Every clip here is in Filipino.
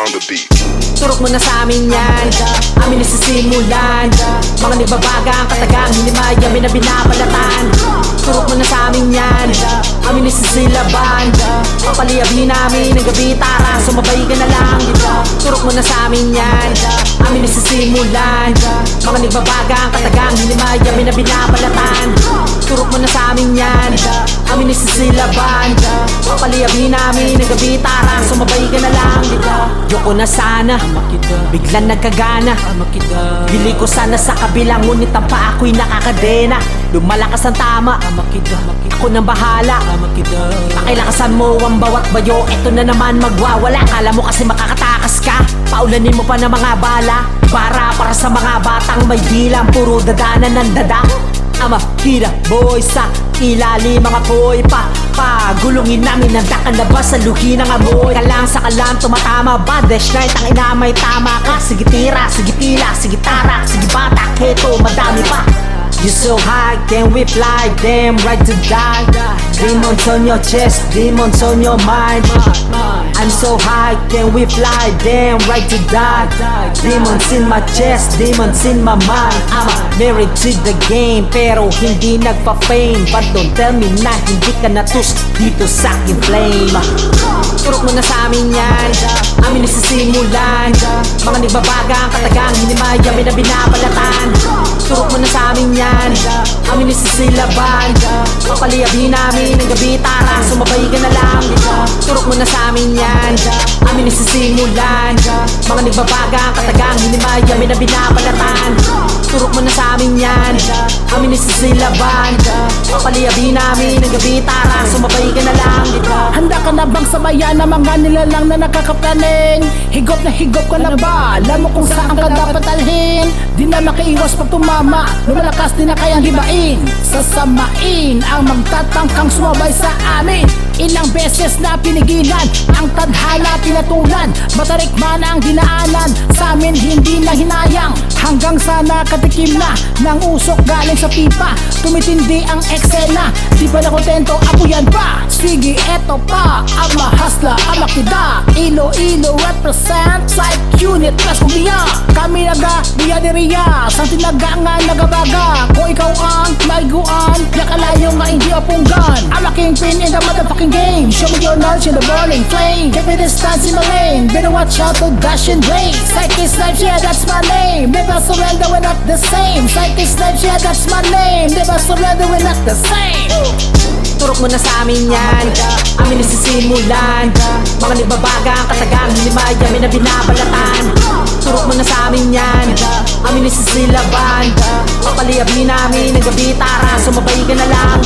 on the beat. Turok mo na sa amin yan, amin isisimulan. Mga nagbabagang katagang, hindi mayami na binabalatan. Turok mo na sa amin yan, amin isisilaban. Papaliabhin namin ng gabi tara, sumabay ka na lang. Turok mo na sa amin yan, amin isisimulan. Mga nagbabagang katagang, hindi mayami na binabalatan. Turok mo na sa amin yan, amin isisilaban. Papaliabhin namin ng gabi tara, sumabay ka na lang. Yoko na sana, biglang nagkagana. Bili ko sana sa kabilang, ngunit ang pa ako'y nakakadena. Lumalakas ang tama, ako nang bahala. Pakilakasan mo ang bawat bayo, eto na naman magwawala. Kala mo kasi makakatakas ka, paulanin mo pa ng mga bala. Para sa mga batang may bilang, puro dadanan ng dadak. Ama, hira, boy, sa ilalim mga boy pa. Pagulungin namin ang dakalabas sa luhi ng amoy. Kalang sa kalam, tumatama, badesh night. Ang ina may tama ka. Sige tira, sige tila, sige tarak, sige batak. Heto, madami pa. You so high, can we fly? Damn right to die. Demons on your chest, demons on your mind. I'm so high, can we fly? Damn right to die. Demons in my chest, demons in my mind. I'm married to the game, pero hindi nagpa-fame. But don't tell me na hindi ka natus dito sa aking flame. Turok mo na sa amin yan, amin isisimulan. Mga nagbabagang katagang, hindi mayami na binabalatan. Turok mo na sa amin yan, amin isisilaban. Papaliabhin namin ng gabi tara, sumabay ka na lang. Turok mo na sa amin yan, amin isisimulan. Mga nagbabagang katagang, hindi mayami na binabalatan. Turok mo na sa amin yan, amin isisilaban. Papaliabhin namin ng gabi tara, sumabay ka na lang. Handa ka na bang sabayan ng mga nilalang na nakakaplaning? Higop na higop ka na ba? Alam mo kung saan ka dapat alhin? Di na makaiwas pag tumama, lumalakas din na kayang hibain. Sasamain ang magtatangkang sumabay sa amin. Ilang beses na pinigilan, ang tadhana pinatulan. Matarik man ang dinaanan, sa amin hindi na hinayang. Hanggang sa nakatikim na ng usok galing sa pipa. Tumitindi ang eksena, di pa na kontento, ako yan pa. Sige eto pa, ang mahasla, ang makida. Iloilo represent, psych unit, plus kumbiya. Kami naga, biyaderiya, sa tinagangan nagabaga. Kung ikaw ang maiguan, nakalayo nga hindi apunggan. I'm a kingpin in the motherfucking game. Show me your knowledge in the burning flame. Keep me distance in my lane, better watch out to dash and blaze. Psychic Snipes, yeah that's my name. Never surrender, we're not the same. Psychic Snipes, yeah that's my name. Never surrender, we're not the same. Turok mo na sa amin yan, amin isisimulan. Mga nagbabagang katagang, hindi mayami na binabalatan. Turok mo na sa amin yan, amin isisilaban. Papaliabhin namin ng gabi tara, sumabay ka na lang.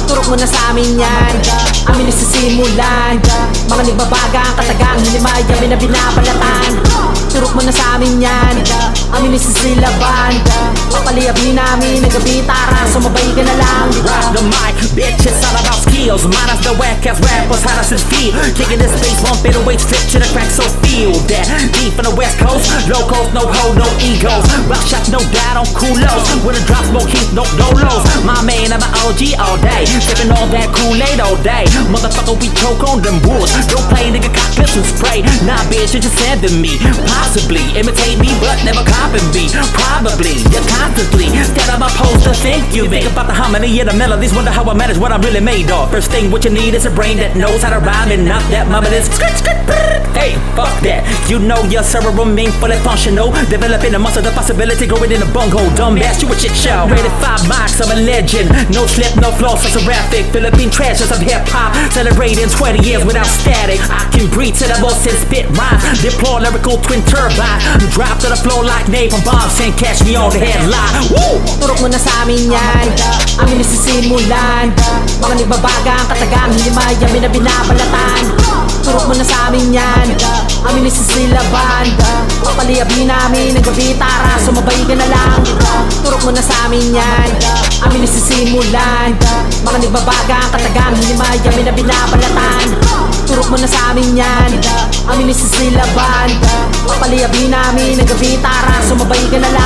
Turok mo na sa amin yan, amin isisimulan. Mga nagbabagang katagang, hindi mayami na binabalatan. Turok mo na sa amin yan, amin isisilaban. Papaliabhin namin ng gabi tara, sumabay ka na lang. Rock the mic, bitch, it's all about skills. Minus the whack-ass rappers, how does it feel? Kicking this bass, bumping the weight, slip to the crack, so feel that. Deep from the west coast, locals, no hoe, no egos. Rock shots, no doubt on culos. With a drop, smoke heat, no dolos. My man, I'm an OG all day. Sipping all that Kool-Aid all day. Motherfucker, we choke on them wolves. Don't play, nigga, got pistols spray. Nah, bitch, you just sending me. Possibly imitate me, but never copy me. Probably, you're constantly scared of my poster, think you think about the harmony and the melodies, wonder how I manage what I'm really made of. First thing what you need is a brain that knows how to rhyme and not that mumbleless. Hey, fuck that. You know your cerebral mean fully functional. Developing a muscle, the possibility growing in a bunghole. Dumbass, you a shit show. Rated 5 marks, I'm a legend. No slip, no flaws, so graphic. Philippine treasures of hip hop. Celebrating 20 years without static. I can breathe to the boss and spit rhymes. Deploy lyrical twin turbine. Drop to the floor like napalm bombs and catch me on the headline. Woo! Turok mo na sa amin yan, amin isisimulan. Mga nagbabagang katagang, hindi mayami na binabalatan. Turok mo na sa amin yan, amin isisilaban. Papaliabhin namin ng gabi tara, sumabay ka na lang. Turok mo na sa amin yan, amin isisimulan. Mga nagbabagang katagang, hindi mayami na binabalatan. Turok mo na sa amin yan, amin isisilaban. Papaliabhin namin ng gabi tara, sumabay ka na lang.